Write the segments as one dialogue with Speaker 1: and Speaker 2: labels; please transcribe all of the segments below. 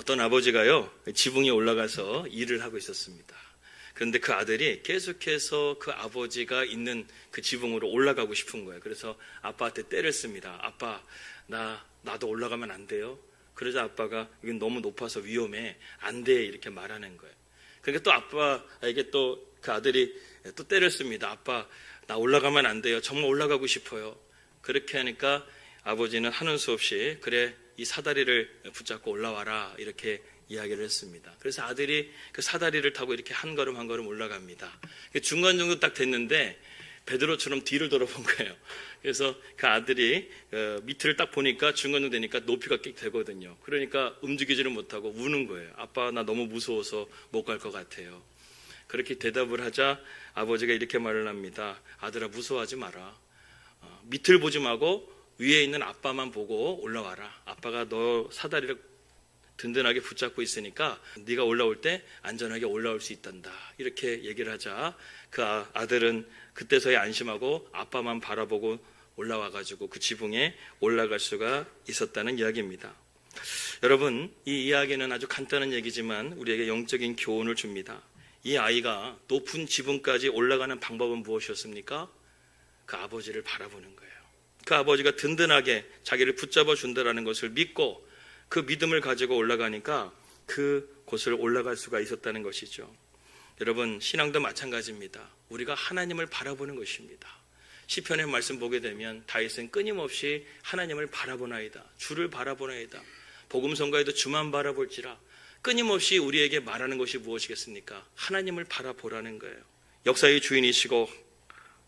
Speaker 1: 어떤 아버지가요, 지붕에 올라가서 일을 하고 있었습니다. 그런데 그 아들이 계속해서 그 아버지가 있는 그 지붕으로 올라가고 싶은 거예요. 그래서 아빠한테 때를 씁니다. 아빠, 나도 올라가면 안 돼요? 그러자 아빠가 이건 너무 높아서 위험해. 안 돼. 이렇게 말하는 거예요. 그러니까 또 아빠에게 또 그 아들이 또 때를 씁니다. 아빠, 나 올라가면 안 돼요. 정말 올라가고 싶어요. 그렇게 하니까 아버지는 하는 수 없이 그래, 이 사다리를 붙잡고 올라와라. 이렇게 이야기를 했습니다. 그래서 아들이 그 사다리를 타고 이렇게 한 걸음 한 걸음 올라갑니다. 중간 정도 딱 됐는데 베드로처럼 뒤를 돌아본 거예요. 그래서 그 아들이 밑을 딱 보니까 중간 정도 되니까 높이가 꽤 되거든요. 그러니까 움직이지를 못하고 우는 거예요. 아빠, 나 너무 무서워서 못 갈 것 같아요. 그렇게 대답을 하자 아버지가 이렇게 말을 합니다. 아들아, 무서워하지 마라. 밑을 보지 말고 위에 있는 아빠만 보고 올라와라. 아빠가 너 사다리를 든든하게 붙잡고 있으니까 네가 올라올 때 안전하게 올라올 수 있단다. 이렇게 얘기를 하자 그 아들은 그때서야 안심하고 아빠만 바라보고 올라와가지고 그 지붕에 올라갈 수가 있었다는 이야기입니다. 여러분, 이 이야기는 아주 간단한 얘기지만 우리에게 영적인 교훈을 줍니다. 이 아이가 높은 지붕까지 올라가는 방법은 무엇이었습니까? 그 아버지를 바라보는 거예요. 그 아버지가 든든하게 자기를 붙잡아 준다라는 것을 믿고 그 믿음을 가지고 올라가니까 그 곳을 올라갈 수가 있었다는 것이죠. 여러분, 신앙도 마찬가지입니다. 우리가 하나님을 바라보는 것입니다. 시편의 말씀 보게 되면 다윗은 끊임없이 하나님을 바라보나이다. 주를 바라보나이다. 복음성가에도 주만 바라볼지라. 끊임없이 우리에게 말하는 것이 무엇이겠습니까? 하나님을 바라보라는 거예요. 역사의 주인이시고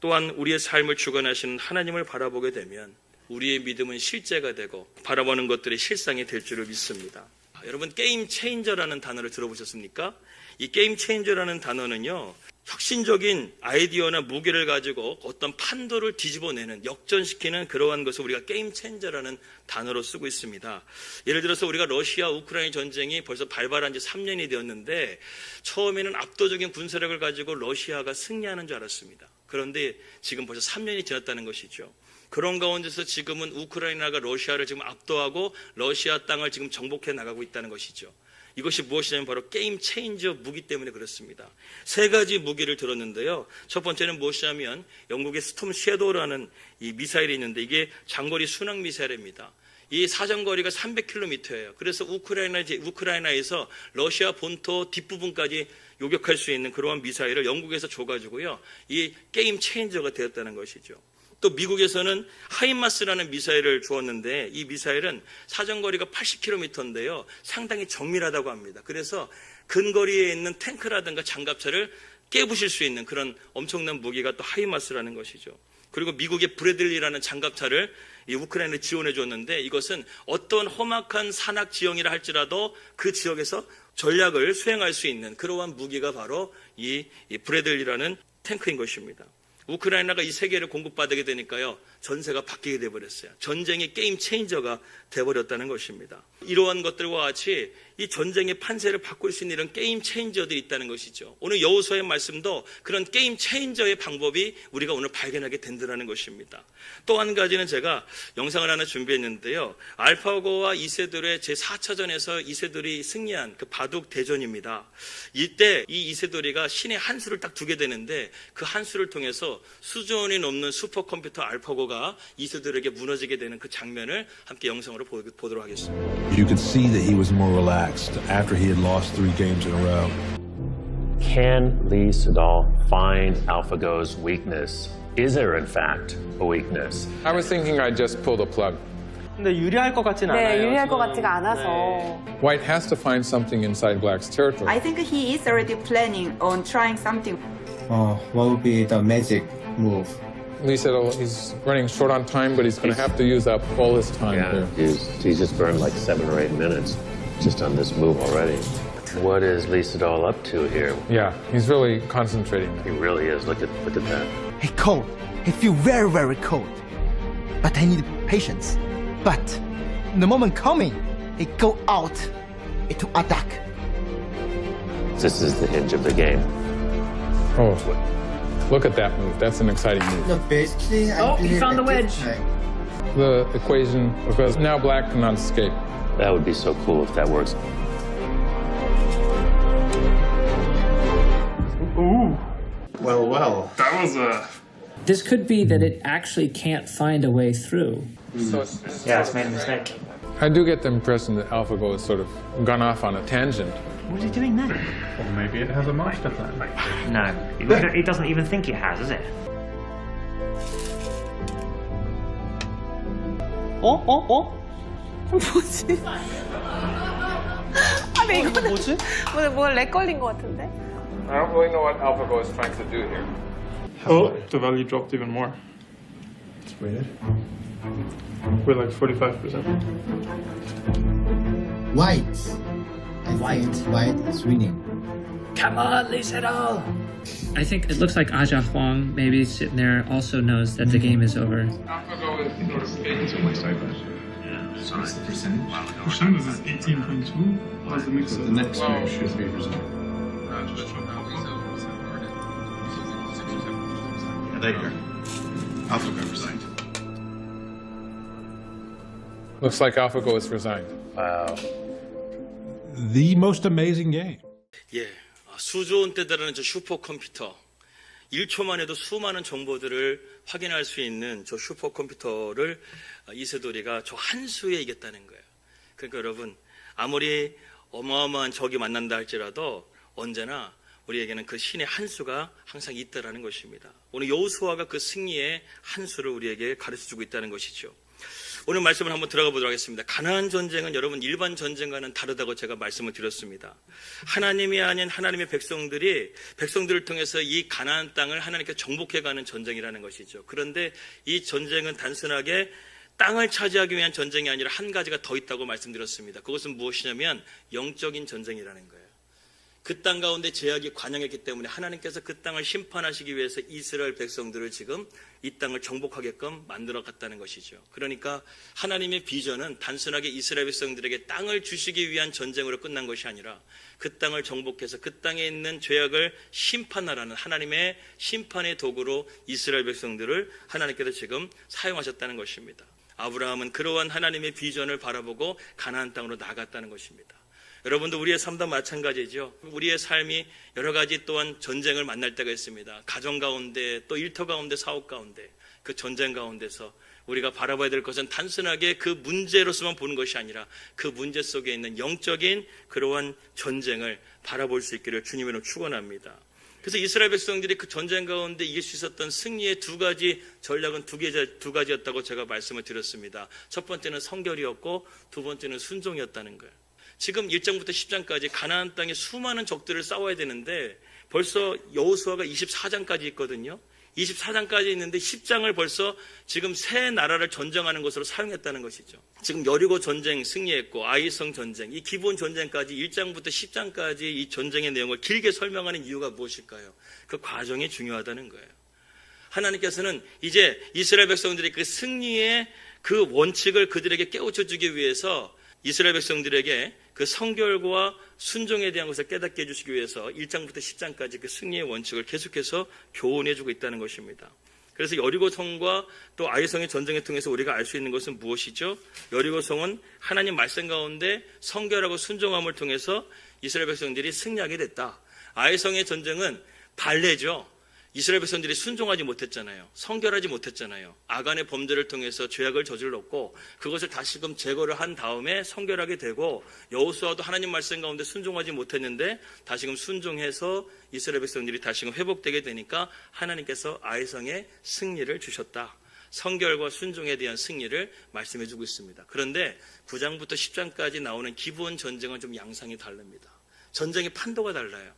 Speaker 1: 또한 우리의 삶을 주관하시는 하나님을 바라보게 되면 우리의 믿음은 실제가 되고 바라보는 것들이 실상이 될 줄을 믿습니다. 여러분, 게임 체인저라는 단어를 들어보셨습니까? 이 게임 체인저라는 단어는요, 혁신적인 아이디어나 무게를 가지고 어떤 판도를 뒤집어내는, 역전시키는 그러한 것을 우리가 게임 체인저라는 단어로 쓰고 있습니다. 예를 들어서 우리가 러시아 우크라이나 전쟁이 벌써 발발한 지 3년이 되었는데 처음에는 압도적인 군사력을 가지고 러시아가 승리하는 줄 알았습니다. 그런데 지금 벌써 3년이 지났다는 것이죠. 그런 가운데서 지금은 우크라이나가 러시아를 지금 압도하고 러시아 땅을 지금 정복해 나가고 있다는 것이죠. 이것이 무엇이냐면 바로 게임 체인저 무기 때문에 그렇습니다. 세 가지 무기를 들었는데요. 첫 번째는 무엇이냐면 영국의 스톰 섀도우라는 이 미사일이 있는데 이게 장거리 순항 미사일입니다. 이 사정거리가 300km예요. 그래서 우크라이나에서 러시아 본토 뒷부분까지 요격할 수 있는 그러한 미사일을 영국에서 줘가지고요. 이 게임 체인저가 되었다는 것이죠. 또 미국에서는 하이마스라는 미사일을 주었는데 이 미사일은 사정거리가 80km인데요. 상당히 정밀하다고 합니다. 그래서 근거리에 있는 탱크라든가 장갑차를 깨부실 수 있는 그런 엄청난 무기가 또 하이마스라는 것이죠. 그리고 미국의 브래들리라는 장갑차를 이 우크라이나에 지원해 줬는데 이것은 어떤 험악한 산악 지형이라 할지라도 그 지역에서 전략을 수행할 수 있는 그러한 무기가 바로 이 브래들리라는 탱크인 것입니다. 우크라이나가 이 세 개를 공급받게 되니까요. 전세가 바뀌게 돼버렸어요. 전쟁의 게임 체인저가 돼버렸다는 것입니다. 이러한 것들과 같이 이 전쟁의 판세를 바꿀 수 있는 이런 게임 체인저들이 있다는 것이죠. 오늘 여호수아의 말씀도 그런 게임 체인저의 방법이 우리가 오늘 발견하게 된다는 것입니다. 또 한 가지는 제가 영상을 하나 준비했는데요. 알파고와 이세돌의 제4차전에서 이세돌이 승리한 그 바둑 대전입니다. 이때 이 이세돌이가 신의 한 수를 딱 두게 되는데 그 한 수를 통해서 수준이 넘는 슈퍼컴퓨터 알파고가 이세돌에게 무너지게 되는 그 장면을 함께 영상으로 보도록 하겠습니다.
Speaker 2: You could see that he was more relaxed after he had lost 3 games in a row.
Speaker 3: Can Lee Sedol find AlphaGo's weakness? Is there, in fact, a weakness?
Speaker 4: I was thinking I'd just pull the plug.
Speaker 5: 근데 유리할 것 같진 않아요.
Speaker 6: 네, 유리할 것
Speaker 5: 지금.
Speaker 6: 같지가 않아서.
Speaker 5: 네.
Speaker 4: White has to find something inside Black's territory.
Speaker 7: I think he is already planning on trying something.
Speaker 8: What would be the magic move?
Speaker 4: Lee said he's running short on time, but he's going to have to use up all his time
Speaker 3: Yeah,
Speaker 4: here.
Speaker 3: he's just burned like 7 or 8 minutes just on this move already. What is Lee Sedol up to here?
Speaker 4: Yeah, he's really concentrating.
Speaker 3: He really is. Look at that.
Speaker 9: He cold. He feel very, very cold. But I need patience. But the moment coming, he go out to attack.
Speaker 3: This is the hinge of the game.
Speaker 4: Oh, look at that move. That's an exciting move.
Speaker 8: No, basically, I
Speaker 6: he found the wedge.
Speaker 4: The equation, because now Black cannot escape.
Speaker 3: That would be so cool if that works.
Speaker 8: Well.
Speaker 6: That was a.
Speaker 10: This could be that it actually can't find a way through.
Speaker 4: So
Speaker 5: Yeah, it's made a mistake.
Speaker 4: I do get the impression that AlphaGo has sort of gone off on a tangent.
Speaker 5: What is he doing now?
Speaker 6: Or maybe it has a master plan.
Speaker 5: No, he doesn't even think he has, is it?
Speaker 11: 뭐지? 아니 이거는 뭐지? 뭐렉 걸린 것 같은데?
Speaker 4: I don't really know what AlphaGo is trying to do here.
Speaker 6: Oh, the value dropped even more.
Speaker 8: It's weird.
Speaker 6: We're like 45%.
Speaker 8: White. I think white is winning.
Speaker 10: Come on, Lee Sedol! I think it looks like Aja Huang, maybe sitting there, also knows that the game is over.
Speaker 4: AlphaGo is sort of fading to my side.
Speaker 6: What's the percentage? Percentage is 18.2. How's the mix?
Speaker 8: The next move should be resolved.
Speaker 6: There you go. AlphaGo resigned.
Speaker 4: Looks like AlphaGo is resigned.
Speaker 3: Wow.
Speaker 2: The most amazing game.
Speaker 1: 예, 수조 원대 달하는 저 슈퍼컴퓨터, 1초만 해도 수많은 정보들을 확인할 수 있는 저 슈퍼컴퓨터를 이세돌이가 저 한 수에 이겼다는 거예요. 그러니까 여러분, 아무리 어마어마한 적이 만난다 할지라도 언제나 우리에게는 그 신의 한 수가 항상 있다라는 것입니다. 오늘 여호수아가 그 승리의 한 수를 우리에게 가르쳐주고 있다는 것이죠. 오늘 말씀을 한번 들어가 보도록 하겠습니다. 가나안 전쟁은 여러분 일반 전쟁과는 다르다고 제가 말씀을 드렸습니다. 하나님이 아닌 하나님의 백성들을 통해서 이 가나안 땅을 하나님께 정복해가는 전쟁이라는 것이죠. 그런데 이 전쟁은 단순하게 땅을 차지하기 위한 전쟁이 아니라 한 가지가 더 있다고 말씀드렸습니다. 그것은 무엇이냐면 영적인 전쟁이라는 거예요. 그 땅 가운데 죄악이 관영했기 때문에 하나님께서 그 땅을 심판하시기 위해서 이스라엘 백성들을 지금 이 땅을 정복하게끔 만들어 갔다는 것이죠. 그러니까 하나님의 비전은 단순하게 이스라엘 백성들에게 땅을 주시기 위한 전쟁으로 끝난 것이 아니라 그 땅을 정복해서 그 땅에 있는 죄악을 심판하라는 하나님의 심판의 도구로 이스라엘 백성들을 하나님께서 지금 사용하셨다는 것입니다. 아브라함은 그러한 하나님의 비전을 바라보고 가나안 땅으로 나갔다는 것입니다. 여러분도 우리의 삶도 마찬가지죠. 우리의 삶이 여러 가지 또한 전쟁을 만날 때가 있습니다. 가정 가운데 또 일터 가운데 사업 가운데 그 전쟁 가운데서 우리가 바라봐야 될 것은 단순하게 그 문제로서만 보는 것이 아니라 그 문제 속에 있는 영적인 그러한 전쟁을 바라볼 수 있기를 주님으로 축원합니다. 그래서 이스라엘 백성들이 그 전쟁 가운데 이길 수 있었던 승리의 두 가지 전략은 두 가지였다고 제가 말씀을 드렸습니다. 첫 번째는 성결이었고 두 번째는 순종이었다는 거예요. 지금 1장부터 10장까지 가나안 땅에 수많은 적들을 싸워야 되는데 벌써 여호수아가 24장까지 있거든요. 24장까지 있는데 10장을 벌써 지금 새 나라를 전쟁하는 것으로 사용했다는 것이죠. 지금 여리고 전쟁 승리했고 아이성 전쟁, 이 기본 전쟁까지 1장부터 10장까지 이 전쟁의 내용을 길게 설명하는 이유가 무엇일까요? 그 과정이 중요하다는 거예요. 하나님께서는 이제 이스라엘 백성들이 그 승리의 그 원칙을 그들에게 깨우쳐주기 위해서 이스라엘 백성들에게 그 성결과 순종에 대한 것을 깨닫게 해주시기 위해서 1장부터 10장까지 그 승리의 원칙을 계속해서 교훈해주고 있다는 것입니다. 그래서 여리고성과 또 아이성의 전쟁을 통해서 우리가 알 수 있는 것은 무엇이죠? 여리고성은 하나님 말씀 가운데 성결하고 순종함을 통해서 이스라엘 백성들이 승리하게 됐다. 아이성의 전쟁은 발레죠. 이스라엘 백성들이 순종하지 못했잖아요. 성결하지 못했잖아요. 아간의 범죄를 통해서 죄악을 저질렀고 그것을 다시금 제거를 한 다음에 성결하게 되고 여호수아도 하나님 말씀 가운데 순종하지 못했는데 다시금 순종해서 이스라엘 백성들이 다시금 회복되게 되니까 하나님께서 아이성에 승리를 주셨다. 성결과 순종에 대한 승리를 말씀해 주고 있습니다. 그런데 9장부터 10장까지 나오는 기본 전쟁은 좀 양상이 다릅니다. 전쟁의 판도가 달라요.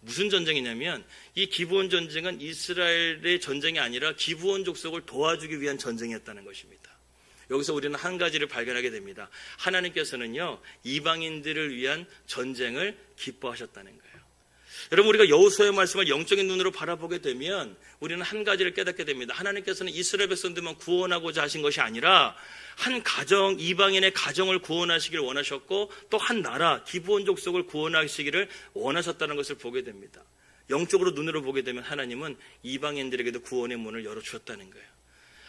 Speaker 1: 무슨 전쟁이냐면 이 기브온 전쟁은 이스라엘의 전쟁이 아니라 기브온 족속을 도와주기 위한 전쟁이었다는 것입니다. 여기서 우리는 한 가지를 발견하게 됩니다. 하나님께서는요 이방인들을 위한 전쟁을 기뻐하셨다는 거예요. 여러분 우리가 여호수아의 말씀을 영적인 눈으로 바라보게 되면 우리는 한 가지를 깨닫게 됩니다. 하나님께서는 이스라엘 백성들만 구원하고자 하신 것이 아니라 한 가정, 이방인의 가정을 구원하시기를 원하셨고 또 한 나라, 기브온 족속을 구원하시기를 원하셨다는 것을 보게 됩니다. 영적으로 눈으로 보게 되면 하나님은 이방인들에게도 구원의 문을 열어주셨다는 거예요.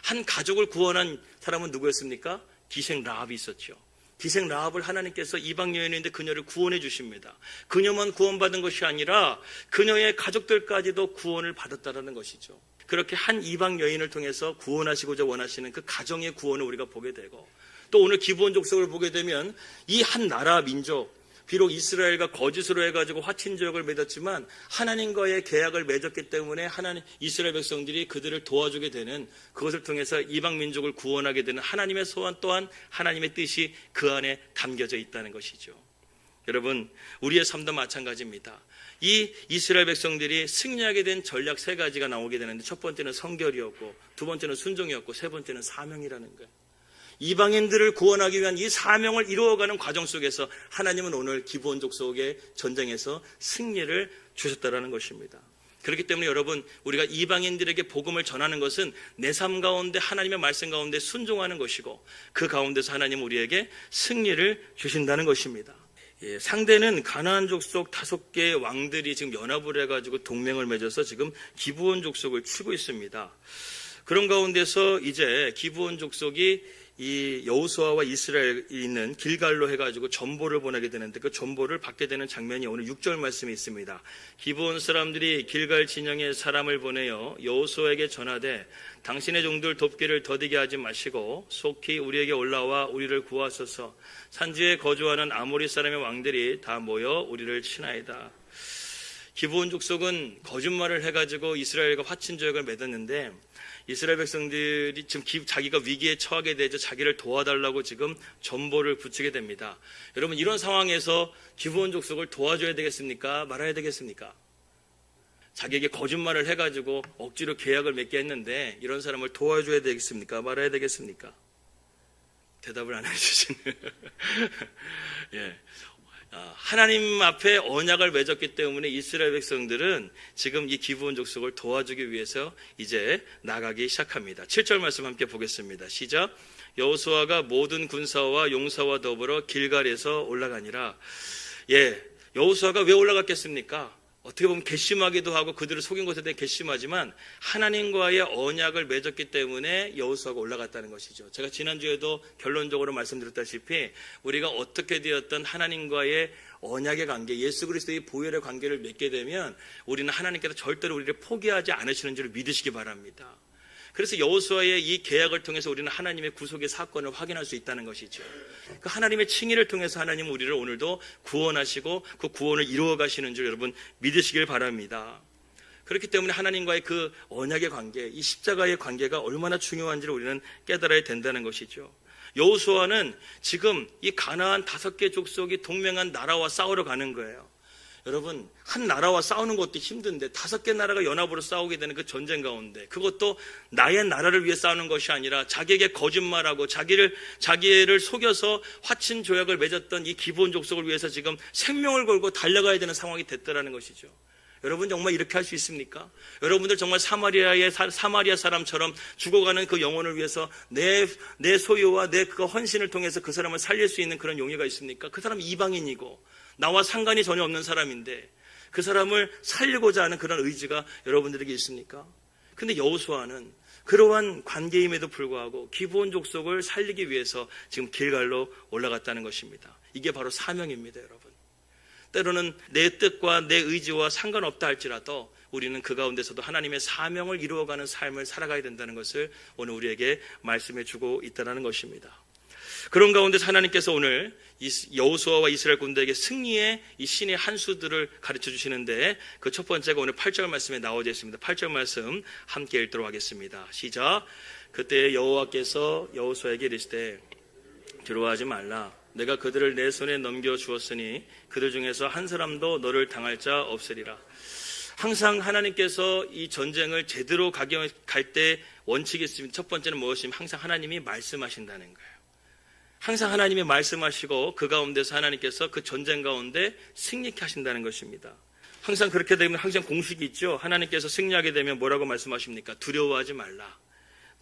Speaker 1: 한 가족을 구원한 사람은 누구였습니까? 기생 라합이 있었죠. 기생 라합을 하나님께서 이방 여인인데 그녀를 구원해 주십니다. 그녀만 구원받은 것이 아니라 그녀의 가족들까지도 구원을 받았다라는 것이죠. 그렇게 한 이방 여인을 통해서 구원하시고자 원하시는 그 가정의 구원을 우리가 보게 되고, 또 오늘 기브온 족속을 보게 되면 이 한 나라 민족, 비록 이스라엘과 거짓으로 해가지고 화친지역을 맺었지만 하나님과의 계약을 맺었기 때문에 하나님 이스라엘 백성들이 그들을 도와주게 되는, 그것을 통해서 이방 민족을 구원하게 되는 하나님의 소원 또한 하나님의 뜻이 그 안에 담겨져 있다는 것이죠. 여러분, 우리의 삶도 마찬가지입니다. 이 이스라엘 백성들이 승리하게 된 전략 3가지가 나오게 되는데, 첫 번째는 성결이었고, 두 번째는 순종이었고, 세 번째는 사명이라는 거예요. 이방인들을 구원하기 위한 이 사명을 이루어가는 과정 속에서 하나님은 오늘 기브온 족속의 전쟁에서 승리를 주셨다라는 것입니다. 그렇기 때문에 여러분, 우리가 이방인들에게 복음을 전하는 것은 내 삶 가운데 하나님의 말씀 가운데 순종하는 것이고, 그 가운데서 하나님은 우리에게 승리를 주신다는 것입니다. 예, 상대는 가나안 족속 5개의 왕들이 지금 연합을 해가지고 동맹을 맺어서 지금 기브온 족속을 치고 있습니다. 그런 가운데서 이제 기브온 족속이 이 여호수아와 이스라엘이 있는 길갈로 해가지고 전보를 보내게 되는데, 그 전보를 받게 되는 장면이 오늘 6절 말씀에 있습니다. 기브온 사람들이 길갈 진영에 사람을 보내어 여호수아에게 전하되 당신의 종들 돕기를 더디게 하지 마시고 속히 우리에게 올라와 우리를 구하소서. 산지에 거주하는 아모리 사람의 왕들이 다 모여 우리를 치나이다. 기브온 족속은 거짓말을 해가지고 이스라엘과 화친조약을 맺었는데, 이스라엘 백성들이 지금 자기가 위기에 처하게 되죠. 자기를 도와달라고 지금 전보를 붙이게 됩니다. 여러분, 이런 상황에서 기브온 족속을 도와줘야 되겠습니까? 말아야 되겠습니까? 자기에게 거짓말을 해가지고 억지로 계약을 맺게 했는데, 이런 사람을 도와줘야 되겠습니까? 말아야 되겠습니까? 대답을 안 해주시는. 예. 하나님 앞에 언약을 맺었기 때문에 이스라엘 백성들은 지금 이 기브온 족속을 도와주기 위해서 이제 나가기 시작합니다. 7절 말씀 함께 보겠습니다. 시작. 여호수아가 모든 군사와 용사와 더불어 길갈에서 올라가니라. 예, 여호수아가 왜 올라갔겠습니까? 어떻게 보면 괘씸하기도 하고 그들을 속인 것에 대해 괘씸하지만 하나님과의 언약을 맺었기 때문에 여호수아가 올라갔다는 것이죠. 제가 지난주에도 결론적으로 말씀드렸다시피 우리가 어떻게 되었던 하나님과의 언약의 관계, 예수 그리스도의 보혈의 관계를 맺게 되면 우리는 하나님께서 절대로 우리를 포기하지 않으시는 줄 믿으시기 바랍니다. 그래서 여호수아의 이 계약을 통해서 우리는 하나님의 구속의 사건을 확인할 수 있다는 것이죠. 그 하나님의 칭의를 통해서 하나님은 우리를 오늘도 구원하시고 그 구원을 이루어 가시는 줄 여러분 믿으시길 바랍니다. 그렇기 때문에 하나님과의 그 언약의 관계, 이 십자가의 관계가 얼마나 중요한지를 우리는 깨달아야 된다는 것이죠. 여호수아는 지금 이 가나안 5개 족속이 동맹한 나라와 싸우러 가는 거예요. 여러분, 한 나라와 싸우는 것도 힘든데 5개 나라가 연합으로 싸우게 되는 그 전쟁 가운데, 그것도 나의 나라를 위해 싸우는 것이 아니라 자기에게 거짓말하고 자기를 속여서 화친 조약을 맺었던 이 기브온 족속을 위해서 지금 생명을 걸고 달려가야 되는 상황이 됐다라는 것이죠. 여러분, 정말 이렇게 할 수 있습니까? 여러분들 정말 사마리아 사람처럼 죽어가는 그 영혼을 위해서 내 소유와 내 그 헌신을 통해서 그 사람을 살릴 수 있는 그런 용의가 있습니까? 그 사람은 이방인이고 나와 상관이 전혀 없는 사람인데 그 사람을 살리고자 하는 그런 의지가 여러분들에게 있습니까? 근데 여호수아는 그러한 관계임에도 불구하고 기브온 족속을 살리기 위해서 지금 길갈로 올라갔다는 것입니다. 이게 바로 사명입니다, 여러분. 때로는 내 뜻과 내 의지와 상관없다 할지라도 우리는 그 가운데서도 하나님의 사명을 이루어가는 삶을 살아가야 된다는 것을 오늘 우리에게 말씀해 주고 있다는 것입니다. 그런 가운데서 하나님께서 오늘 여호수아와 이스라엘 군대에게 승리의 이 신의 한 수들을 가르쳐 주시는데, 그 첫 번째가 오늘 8절 말씀에 나오져 있습니다. 8절 말씀 함께 읽도록 하겠습니다. 시작. 그때 여호와께서 여호수아에게 이르시되 두려워하지 말라. 내가 그들을 내 손에 넘겨 주었으니 그들 중에서 한 사람도 너를 당할 자 없으리라. 항상 하나님께서 이 전쟁을 제대로 갈 때 원칙이 있습니다. 첫 번째는 무엇이냐면 항상 하나님이 말씀하신다는 거예요. 항상 하나님이 말씀하시고 그 가운데서 하나님께서 그 전쟁 가운데 승리케 하신다는 것입니다. 항상 그렇게 되면 항상 공식이 있죠. 하나님께서 승리하게 되면 뭐라고 말씀하십니까? 두려워하지 말라.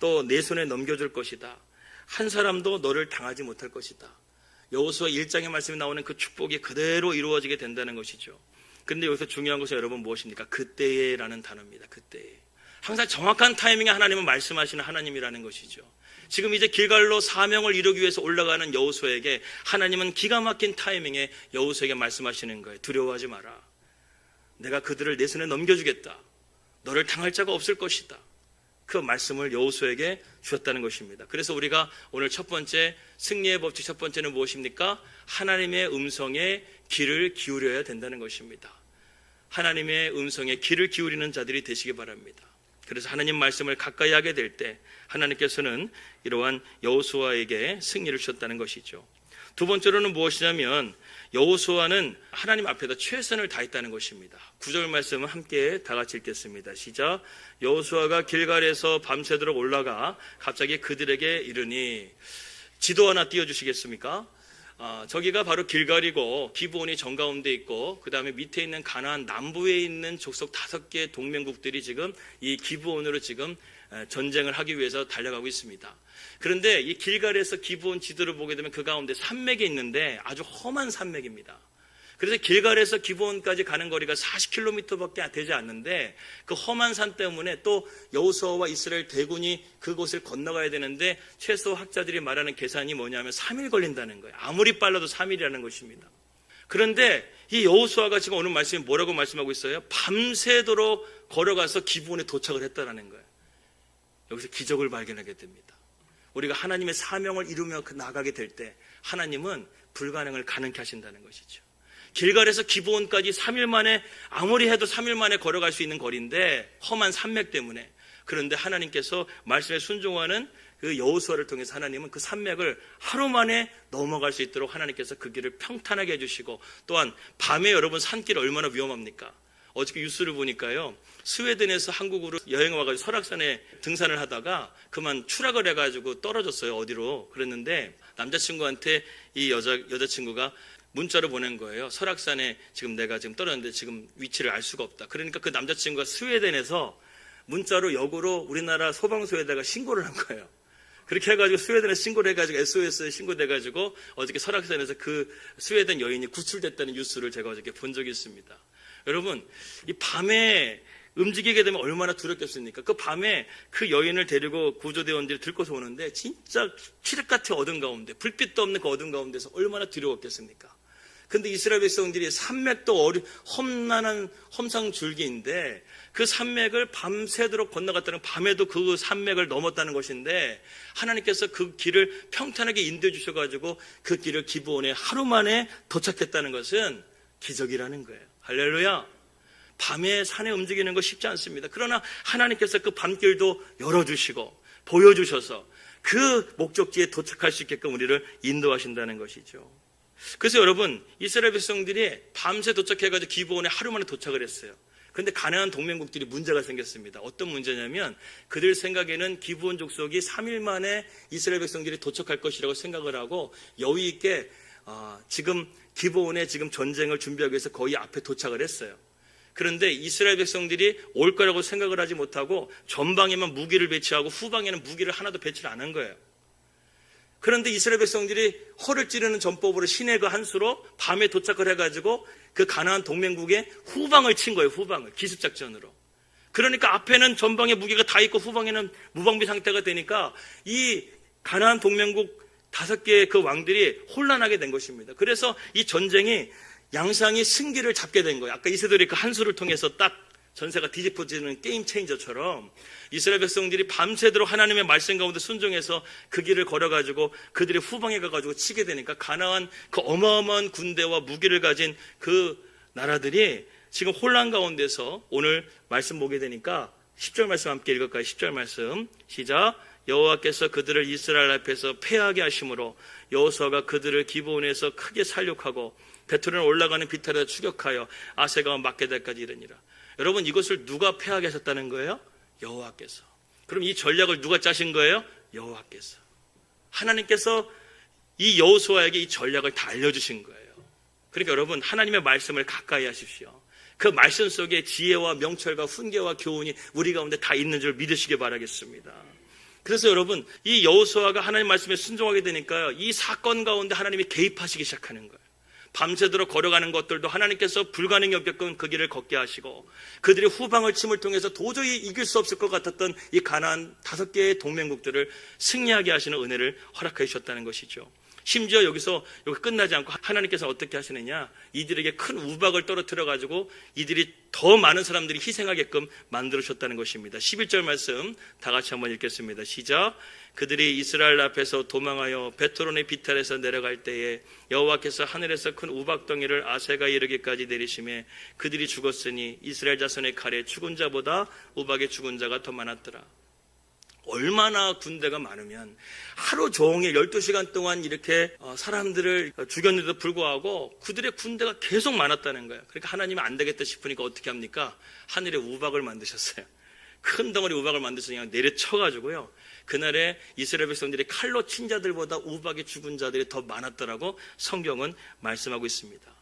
Speaker 1: 또 내 손에 넘겨줄 것이다. 한 사람도 너를 당하지 못할 것이다. 여호수아 1장의 말씀에 나오는 그 축복이 그대로 이루어지게 된다는 것이죠. 그런데 여기서 중요한 것은 여러분 무엇입니까? 그때에라는 단어입니다. 그때에. 항상 정확한 타이밍에 하나님은 말씀하시는 하나님이라는 것이죠. 지금 이제 길갈로 사명을 이루기 위해서 올라가는 여호수아에게 하나님은 기가 막힌 타이밍에 여호수아에게 말씀하시는 거예요. 두려워하지 마라. 내가 그들을 내 손에 넘겨주겠다. 너를 당할 자가 없을 것이다. 그 말씀을 여호수아에게 주셨다는 것입니다. 그래서 우리가 오늘 첫 번째 승리의 법칙 첫 번째는 무엇입니까? 하나님의 음성에 귀를 기울여야 된다는 것입니다. 하나님의 음성에 귀를 기울이는 자들이 되시기 바랍니다. 그래서 하나님 말씀을 가까이 하게 될 때 하나님께서는 이러한 여호수아에게 승리를 주셨다는 것이죠. 두 번째로는 무엇이냐면 여호수아는 하나님 앞에다 최선을 다했다는 것입니다. 9절 말씀은 함께 다 같이 읽겠습니다. 시작. 여호수아가 길갈에서 밤새도록 올라가 갑자기 그들에게 이르니, 지도 하나 띄워주시겠습니까? 저기가 바로 길갈이고 기브온이 정가운데 있고 그 다음에 밑에 있는 가나안 남부에 있는 족속 5개의 동맹국들이 지금 이 기브온으로 지금 전쟁을 하기 위해서 달려가고 있습니다. 그런데 이 길갈에서 기브온 지도를 보게 되면 그 가운데 산맥이 있는데 아주 험한 산맥입니다. 그래서 길갈에서 기브온까지 가는 거리가 40km밖에 되지 않는데 그 험한 산 때문에 또 여호수아와 이스라엘 대군이 그곳을 건너가야 되는데 최소 학자들이 말하는 계산이 뭐냐면 3일 걸린다는 거예요. 아무리 빨라도 3일이라는 것입니다. 그런데 이 여호수아가 지금 오늘 말씀이 뭐라고 말씀하고 있어요? 밤새도록 걸어가서 기브온에 도착을 했다는 거예요. 여기서 기적을 발견하게 됩니다. 우리가 하나님의 사명을 이루며 나가게 될 때 하나님은 불가능을 가능케 하신다는 것이죠. 길갈에서 기브온까지 3일 만에, 아무리 해도 3일 만에 걸어갈 수 있는 거리인데 험한 산맥 때문에, 그런데 하나님께서 말씀에 순종하는 그 여호수아를 통해서 하나님은 그 산맥을 하루 만에 넘어갈 수 있도록 하나님께서 그 길을 평탄하게 해주시고, 또한 밤에 여러분 산길 얼마나 위험합니까? 어저께 뉴스를 보니까요, 스웨덴에서 한국으로 여행 와가지고 설악산에 등산을 하다가 그만 추락을 해가지고 떨어졌어요. 어디로. 그랬는데 남자친구한테 이 여자친구가 문자로 보낸 거예요. 설악산에 지금 내가 지금 떨어졌는데 지금 위치를 알 수가 없다. 그러니까 그 남자친구가 스웨덴에서 문자로 역으로 우리나라 소방서에다가 신고를 한 거예요. 그렇게 해가지고 스웨덴에 신고를 해가지고 SOS에 신고돼가지고 어저께 설악산에서 그 스웨덴 여인이 구출됐다는 뉴스를 제가 어저께 본 적이 있습니다. 여러분, 이 밤에 움직이게 되면 얼마나 두렵겠습니까? 그 밤에 그 여인을 데리고 구조대원들이 들고서 오는데 진짜 칠흑같이 어둠 가운데, 불빛도 없는 그 어둠 가운데서 얼마나 두려웠겠습니까? 근데 이스라엘 백성들이 산맥도 험난한 험상줄기인데 그 산맥을 밤새도록 건너갔다는, 밤에도 그 산맥을 넘었다는 것인데 하나님께서 그 길을 평탄하게 인도해 주셔가지고 그 길을 기브온에 하루 만에 도착했다는 것은 기적이라는 거예요. 할렐루야. 밤에 산에 움직이는 거 쉽지 않습니다. 그러나 하나님께서 그 밤길도 열어주시고 보여주셔서 그 목적지에 도착할 수 있게끔 우리를 인도하신다는 것이죠. 그래서 여러분, 이스라엘 백성들이 밤새 도착해가지고 기브온에 하루 만에 도착을 했어요. 그런데 가나안 동맹국들이 문제가 생겼습니다. 어떤 문제냐면 그들 생각에는 기브온 족속이 3일 만에 이스라엘 백성들이 도착할 것이라고 생각을 하고 여유 있게 지금 기브온에 지금 전쟁을 준비하기 위해서 거의 앞에 도착을 했어요. 그런데 이스라엘 백성들이 올 거라고 생각을 하지 못하고 전방에만 무기를 배치하고 후방에는 무기를 하나도 배치를 안 한 거예요. 그런데 이스라엘 백성들이 허를 찌르는 전법으로 신의 그 한수로 밤에 도착을 해가지고 그 가나안 동맹국의 후방을 친 거예요. 후방을 기습작전으로. 그러니까 앞에는 전방에 무기가 다 있고 후방에는 무방비 상태가 되니까 이 가나안 동맹국 5개의 그 왕들이 혼란하게 된 것입니다. 그래서 이 전쟁이 양상이 승기를 잡게 된 거예요. 아까 이세돌이 그 한수를 통해서 딱 전세가 뒤집어지는 게임 체인저처럼 이스라엘 백성들이 밤새도록 하나님의 말씀 가운데 순종해서 그 길을 걸어가지고 그들의 후방에 가가지고 치게 되니까 가나안 그 어마어마한 군대와 무기를 가진 그 나라들이 지금 혼란 가운데서 오늘 말씀 보게 되니까 10절 말씀 함께 읽을까요? 10절 말씀 시작. 여호와께서 그들을 이스라엘 앞에서 패하게 하심으로 여호수아가 그들을 기브온에서 크게 살육하고 베토른에 올라가는 비탈에다 추격하여 아세가와 막게다까지 이르니라. 여러분, 이것을 누가 패하게 하셨다는 거예요? 여호와께서. 그럼 이 전략을 누가 짜신 거예요? 여호와께서. 하나님께서 이 여호수아에게 이 전략을 다 알려주신 거예요. 그러니까 여러분, 하나님의 말씀을 가까이 하십시오. 그 말씀 속에 지혜와 명철과 훈계와 교훈이 우리 가운데 다 있는 줄 믿으시기 바라겠습니다. 그래서 여러분, 이 여호수아가 하나님 말씀에 순종하게 되니까요, 이 사건 가운데 하나님이 개입하시기 시작하는 거예요. 밤새도록 걸어가는 것들도 하나님께서 불가능이 없게끔 그 길을 걷게 하시고, 그들이 후방을 침을 통해서 도저히 이길 수 없을 것 같았던 이 가나안 5개의 동맹국들을 승리하게 하시는 은혜를 허락해 주셨다는 것이죠. 심지어 여기서 여기 끝나지 않고 하나님께서 어떻게 하시느냐, 이들에게 큰 우박을 떨어뜨려 가지고 이들이 더 많은 사람들이 희생하게끔 만들어 주셨다는 것입니다. 11절 말씀 다 같이 한번 읽겠습니다. 시작. 그들이 이스라엘 앞에서 도망하여 베토론의 비탈에서 내려갈 때에 여호와께서 하늘에서 큰 우박덩이를 아세가 이르기까지 내리심에 그들이 죽었으니 이스라엘 자손의 칼에 죽은 자보다 우박에 죽은 자가 더 많았더라. 얼마나 군대가 많으면 하루 종일 12시간 동안 이렇게 사람들을 죽였는데도 불구하고 그들의 군대가 계속 많았다는 거예요. 그러니까 하나님이 안 되겠다 싶으니까 어떻게 합니까? 하늘에 우박을 만드셨어요. 큰 덩어리 우박을 만드셔서 그냥 내려쳐가지고요. 그날에 이스라엘 백성들이 칼로 친 자들보다 우박에 죽은 자들이 더 많았더라고 성경은 말씀하고 있습니다.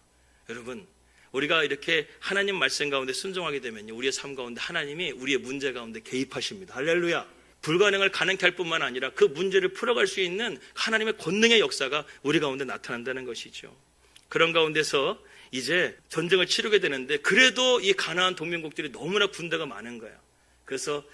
Speaker 1: 여러분, 우리가 이렇게 하나님 말씀 가운데 순종하게 되면요, 우리의 삶 가운데 하나님이 우리의 문제 가운데 개입하십니다. 할렐루야. 불가능을 가능케 할 뿐만 아니라 그 문제를 풀어갈 수 있는 하나님의 권능의 역사가 우리 가운데 나타난다는 것이죠. 그런 가운데서 이제 전쟁을 치르게 되는데, 그래도 이 가나안 동맹국들이 너무나 군대가 많은 거예요. 그래서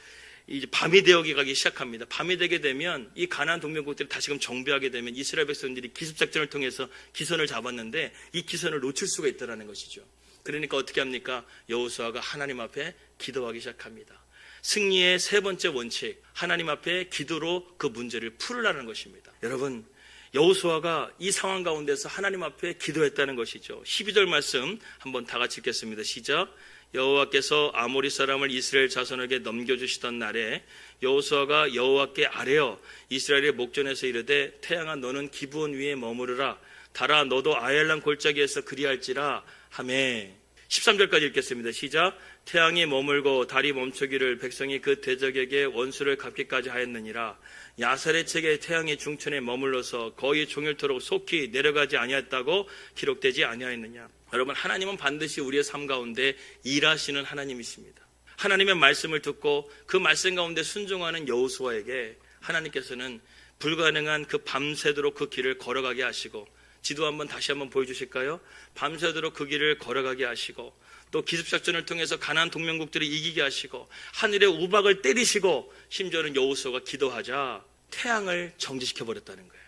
Speaker 1: 이제 밤이 되어가기 가기 시작합니다. 밤이 되게 되면 이 가나안 동맹국들이 다시금 정비하게 되면 이스라엘 백성들이 기습작전을 통해서 기선을 잡았는데 이 기선을 놓칠 수가 있다는 것이죠. 그러니까 어떻게 합니까? 여호수아가 하나님 앞에 기도하기 시작합니다. 승리의 세 번째 원칙, 하나님 앞에 기도로 그 문제를 풀으라는 것입니다. 여러분, 여호수아가 이 상황 가운데서 하나님 앞에 기도했다는 것이죠. 12절 말씀 한번 다 같이 읽겠습니다. 시작. 여호와께서 아모리 사람을 이스라엘 자손에게 넘겨주시던 날에 여호수아가 여호와께 아뢰어 이스라엘의 목전에서 이르되 태양아 너는 기브온 위에 머무르라, 달아 너도 아엘란 골짜기에서 그리할지라 하매. 13절까지 읽겠습니다. 시작. 태양이 머물고 달이 멈추기를 백성이 그 대적에게 원수를 갚기까지 하였느니라. 야살의 책에 태양이 중천에 머물러서 거의 종일토록 속히 내려가지 아니했다고 기록되지 아니하였느냐. 여러분, 하나님은 반드시 우리의 삶 가운데 일하시는 하나님이십니다. 하나님의 말씀을 듣고 그 말씀 가운데 순종하는 여호수아에게 하나님께서는 불가능한 그 밤새도록 그 길을 걸어가게 하시고, 지도 한번 다시 한번 보여주실까요? 밤새도록 그 길을 걸어가게 하시고, 또 기습작전을 통해서 가나안 동맹국들을 이기게 하시고, 하늘에 우박을 때리시고, 심지어는 여호수아가 기도하자 태양을 정지시켜버렸다는 거예요.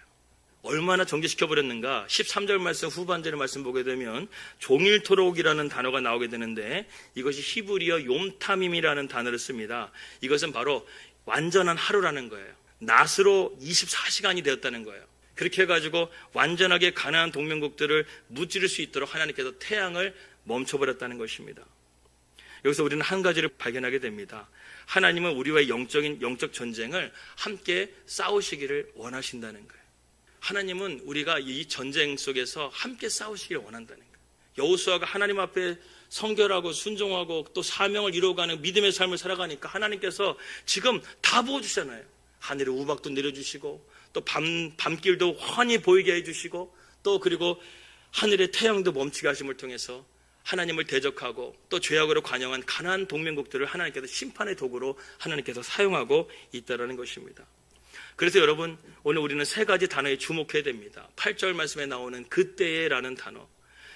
Speaker 1: 얼마나 정지시켜버렸는가? 13절 말씀 후반절의 말씀 보게 되면 종일토록이라는 단어가 나오게 되는데, 이것이 히브리어 욤탐임이라는 단어를 씁니다. 이것은 바로 완전한 하루라는 거예요. 낮으로 24시간이 되었다는 거예요. 그렇게 해가지고 완전하게 가나안 동맹국들을 무찌를 수 있도록 하나님께서 태양을 멈춰버렸다는 것입니다. 여기서 우리는 한 가지를 발견하게 됩니다. 하나님은 우리와의 영적 전쟁을 함께 싸우시기를 원하신다는 거예요. 하나님은 우리가 이 전쟁 속에서 함께 싸우시기를 원한다는 거예요. 여호수아가 하나님 앞에 성결하고 순종하고 또 사명을 이루어가는 믿음의 삶을 살아가니까 하나님께서 지금 다 부어주잖아요. 하늘에 우박도 내려주시고, 또 밤길도 훤히 보이게 해주시고, 또 그리고 하늘의 태양도 멈추게 하심을 통해서 하나님을 대적하고 또 죄악으로 관영한 가나안 동맹국들을 하나님께서 심판의 도구로 하나님께서 사용하고 있다는 것입니다. 그래서 여러분, 오늘 우리는 세 가지 단어에 주목해야 됩니다. 8절 말씀에 나오는 그때에라는 단어,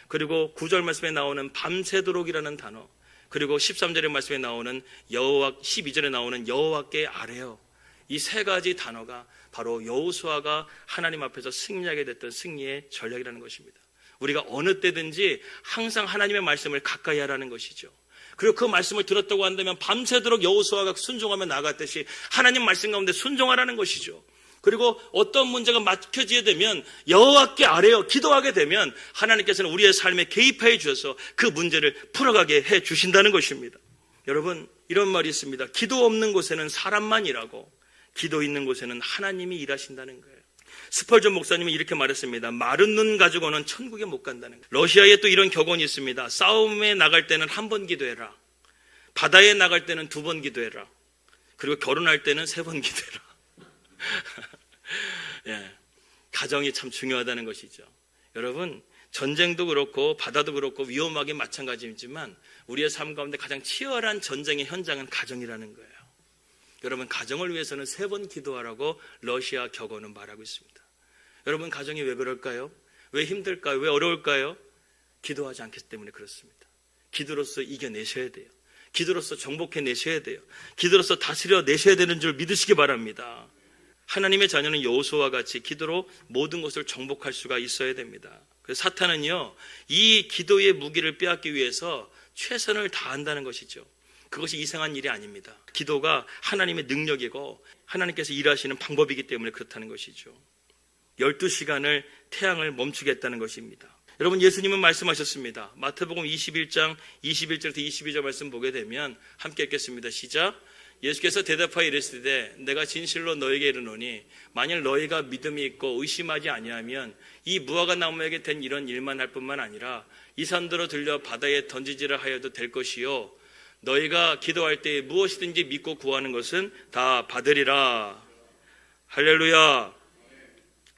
Speaker 1: 그리고 9절 말씀에 나오는 밤새도록이라는 단어, 그리고 13절의 말씀에 나오는 12절에 나오는 여호와께 아뢰어. 이 세 가지 단어가 바로 여호수아가 하나님 앞에서 승리하게 됐던 승리의 전략이라는 것입니다. 우리가 어느 때든지 항상 하나님의 말씀을 가까이 하라는 것이죠. 그리고 그 말씀을 들었다고 한다면 밤새도록 여호수아가 순종하며 나갔듯이 하나님 말씀 가운데 순종하라는 것이죠. 그리고 어떤 문제가 막혀지게 되면 여호와께 아뢰어 기도하게 되면 하나님께서는 우리의 삶에 개입해 주셔서 그 문제를 풀어가게 해 주신다는 것입니다. 여러분, 이런 말이 있습니다. 기도 없는 곳에는 사람만 일하고 기도 있는 곳에는 하나님이 일하신다는 거예요. 스펄전 목사님이 이렇게 말했습니다. 마른 눈 가지고는 천국에 못 간다는 거예요. 러시아에 또 이런 격언이 있습니다. 싸움에 나갈 때는 한 번 기도해라. 바다에 나갈 때는 2번 기도해라. 그리고 결혼할 때는 3번 기도해라. 예, 가정이 참 중요하다는 것이죠. 여러분, 전쟁도 그렇고 바다도 그렇고 위험하게 마찬가지이지만 우리의 삶 가운데 가장 치열한 전쟁의 현장은 가정이라는 거예요. 여러분, 가정을 위해서는 3번 기도하라고 러시아 격언은 말하고 있습니다. 여러분, 가정이 왜 그럴까요? 왜 힘들까요? 왜 어려울까요? 기도하지 않기 때문에 그렇습니다. 기도로서 이겨내셔야 돼요. 기도로서 정복해내셔야 돼요. 기도로서 다스려내셔야 되는 줄 믿으시기 바랍니다. 하나님의 자녀는 여호수아와 같이 기도로 모든 것을 정복할 수가 있어야 됩니다. 그래서 사탄은요, 이 기도의 무기를 빼앗기 위해서 최선을 다한다는 것이죠. 그것이 이상한 일이 아닙니다. 기도가 하나님의 능력이고 하나님께서 일하시는 방법이기 때문에 그렇다는 것이죠. 12시간을 태양을 멈추겠다는 것입니다. 여러분, 예수님은 말씀하셨습니다. 마태복음 21장 21절부터 22절 말씀 보게 되면 함께 읽겠습니다. 시작. 예수께서 대답하여 이르시되 내가 진실로 너에게 이르노니 만일 너희가 믿음이 있고 의심하지 아니하면 이 무화과 나무에게 된 이런 일만 할 뿐만 아니라 이 산더러 들려 바다에 던지지를 하여도 될 것이요 너희가 기도할 때 무엇이든지 믿고 구하는 것은 다 받으리라. 할렐루야.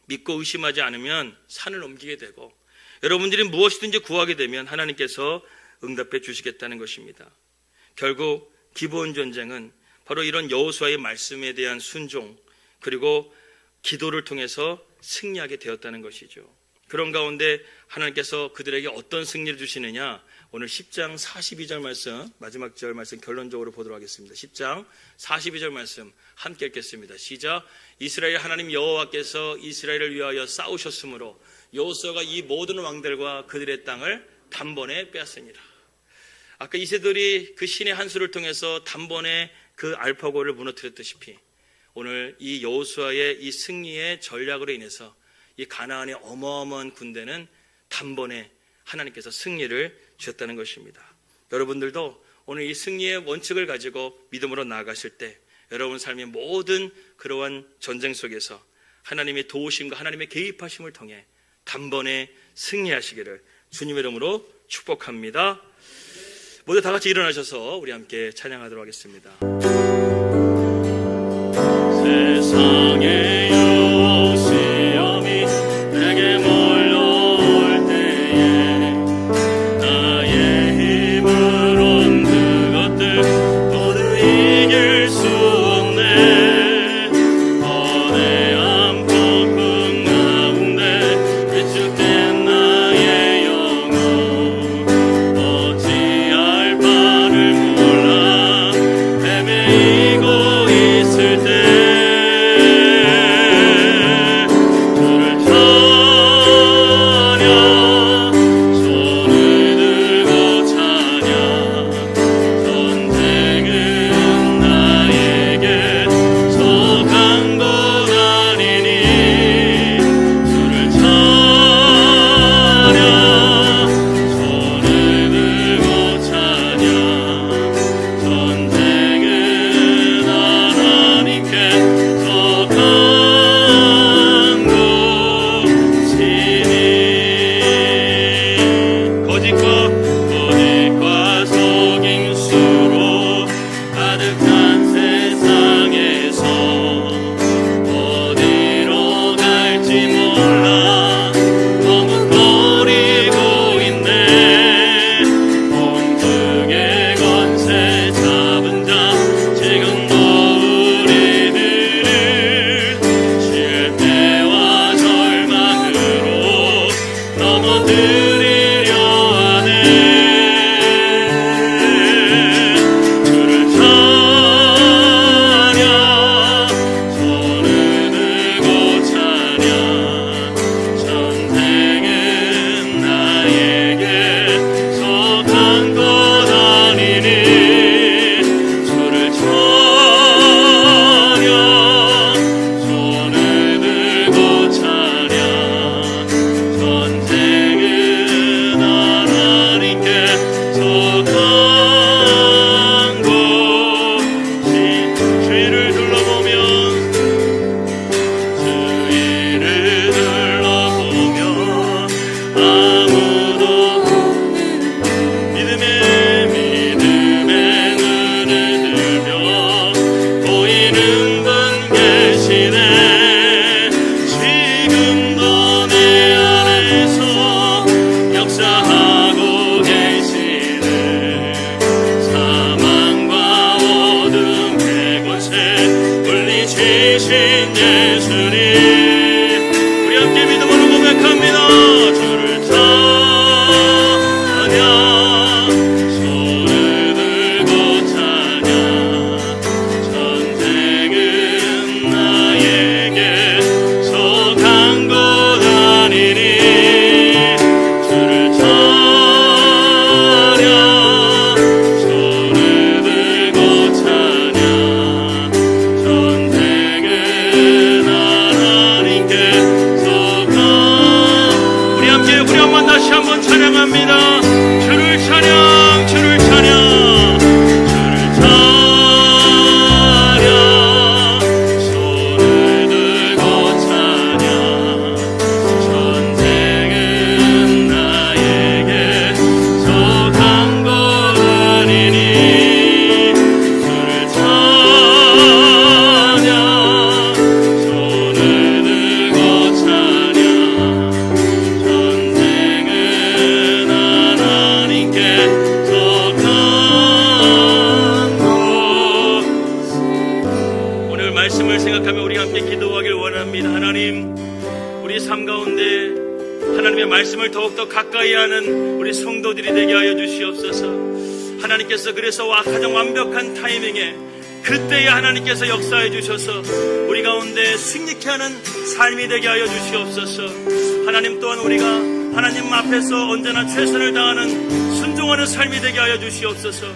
Speaker 1: 믿고 의심하지 않으면 산을 옮기게 되고 여러분들이 무엇이든지 구하게 되면 하나님께서 응답해 주시겠다는 것입니다. 결국 기브온 전쟁은 바로 이런 여호수아의 말씀에 대한 순종 그리고 기도를 통해서 승리하게 되었다는 것이죠. 그런 가운데 하나님께서 그들에게 어떤 승리를 주시느냐, 오늘 10장 42절 말씀, 마지막 절 말씀 결론적으로 보도록 하겠습니다. 10장 42절 말씀 함께 읽겠습니다. 시작. 이스라엘 하나님 여호와께서 이스라엘을 위하여 싸우셨으므로 여호수아가 이 모든 왕들과 그들의 땅을 단번에 빼앗으니라. 아까 이세돌이 그 신의 한 수를 통해서 단번에 그 알파고를 무너뜨렸다시피 오늘 이 여호수아의 이 승리의 전략으로 인해서 이 가나안의 어마어마한 군대는 단번에 하나님께서 승리를 주셨다는 것입니다. 여러분들도 오늘 이 승리의 원칙을 가지고 믿음으로 나아가실 때 여러분 삶의 모든 그러한 전쟁 속에서 하나님의 도우심과 하나님의 개입하심을 통해 단번에 승리하시기를 주님의 이름으로 축복합니다. 모두 다 같이 일어나셔서 우리 함께 찬양하도록 하겠습니다. 세상의 시험이 내게 몰려올 때에 나의 힘을 온 그것들 모두 이길 수 없네. 거대한 폭풍 가운데 위축된 나의 영혼 어찌할 바를 몰라 헤매이고 있을 때 전쟁은 가운데 하나님의 말씀을 더욱더 가까이 하는 우리 성도들이 되게 하여 주시옵소서. 하나님께서 그래서 가장 완벽한 타이밍에 그때에 하나님께서 역사해 주셔서 우리 가운데 승리케 하는 삶이 되게 하여 주시옵소서. 하나님 또한 우리가 하나님 앞에서 언제나 최선을 다하는 순종하는 삶이 되게 하여 주시옵소서.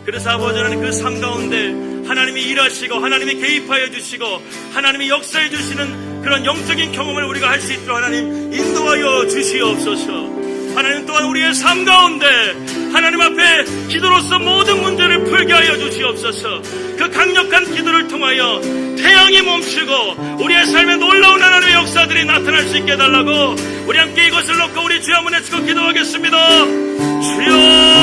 Speaker 1: 그래서 아버지 하나님 그 삶 가운데 하나님이 일하시고 하나님이 개입하여 주시고 하나님이 역사해 주시는 그런 영적인 경험을 우리가 할 수 있도록 하나님 인도하여 주시옵소서. 하나님 또한 우리의 삶 가운데 하나님 앞에 기도로서 모든 문제를 풀게 하여 주시옵소서. 그 강력한 기도를 통하여 태양이 멈추고 우리의 삶에 놀라운 하나님의 역사들이 나타날 수 있게 해달라고 우리 함께 이것을 놓고 우리 주 한번 외치고 기도하겠습니다. 주여